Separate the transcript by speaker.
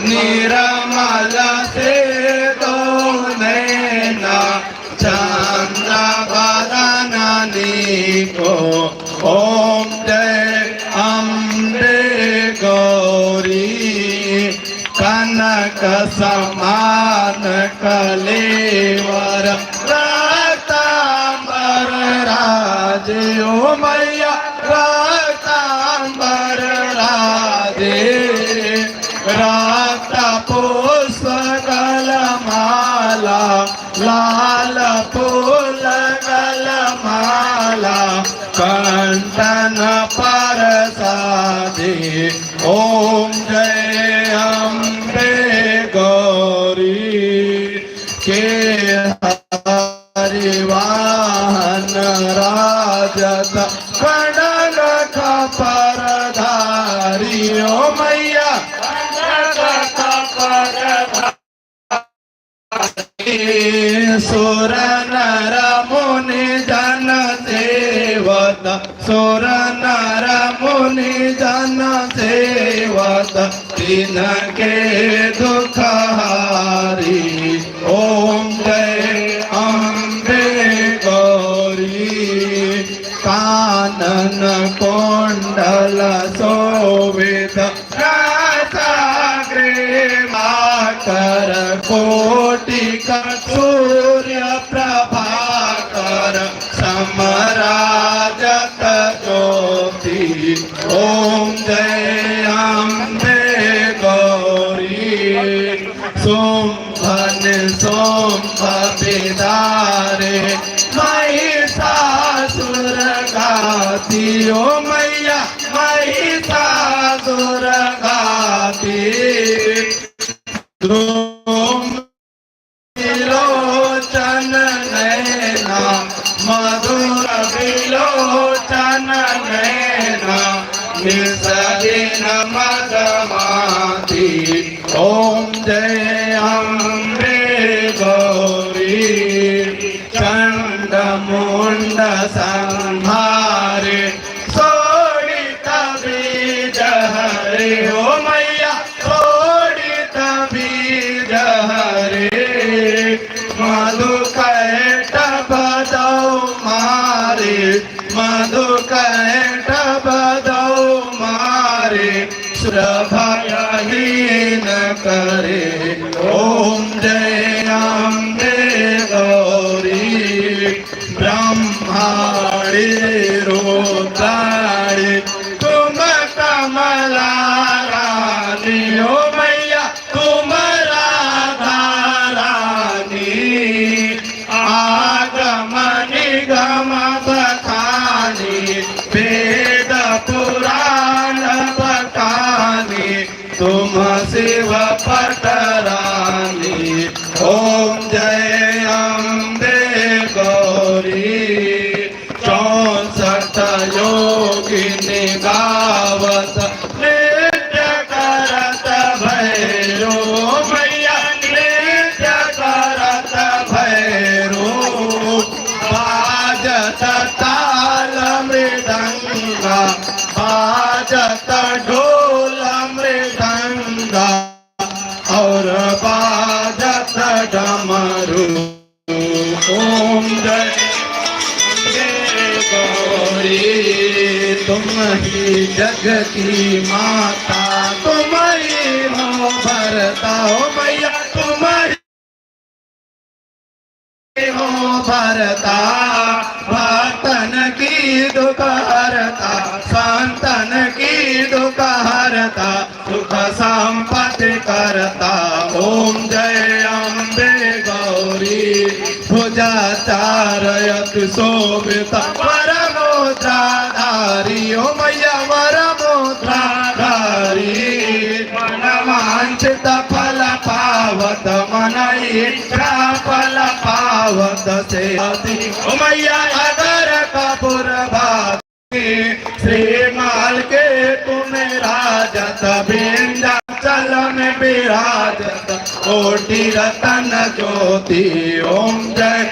Speaker 1: निर्मल से दो नैना चंद्र बदनी को ओम जय अम्बे गौरी कनक समान कलेवर रक्तांबर राजे ओ मैया रक्तांबर राजे रक्त पुष्प गलमाला लाल फूल गलमाला कंठन परसादे ओम जय अम्बे गौरी के हरिवाहन राजत कनक परधारी ओ मैया सुर नर मुनि जन सेवत सुर नर मुनि जन सेवत तिनके दुख हारी ओम जय अम्बे गौरी कानन कुंडल शोभित कर कोटि सूर्य प्रभाकर समराजत ज्योति ओम जय अम्बे गौरी शुंभन शुंभ बिदारे महिषासुर गाती ओ मैया महिषासुर गाती तुम विलोचन नैना मधुर विलोचन नैना निसदिन मदमाती ओम जय अम्बे गौरी चंड मुंड संहारे सोडित बीज हरे ओ मैया मधु कैट बदौ मारे मधु कैट बदौ मारे सुर भयहीन करे ओम जय अम्बे गौरी ब्रह्माणी रुद्राणी तुम कमला रानी ओ मैया तुम गम बखानी वेद पुराण बखानी तुम शिव पटरानी ओम जय अम्बे गौरी 64 योगिनी गावत नृत्य करत भैरो मैया नृत्य करत भैरो बाजत ताल मृदंगा बाजत ढोल मृदंगा और बाजत डमरू ओम जय गौरी तुम ही जग की माता तुम ही हो भरता हो मैया तुम हो भरता भक्तन की दुख हरता संतन की दुख हरता सुख संपत्ति करता ओम जय अम्बे गौरी भुजा चारयत शोभित वरमुद्राधारी ओ मैया वरमुद्राधारी मन वांछित फल पावत मन इच्छा फल पावत से ओ मैया अगर कपूर भाती श्रीमाल के तुम्हें राजत विंध्याचल में विराजत कोटि रतन ज्योति ओम जय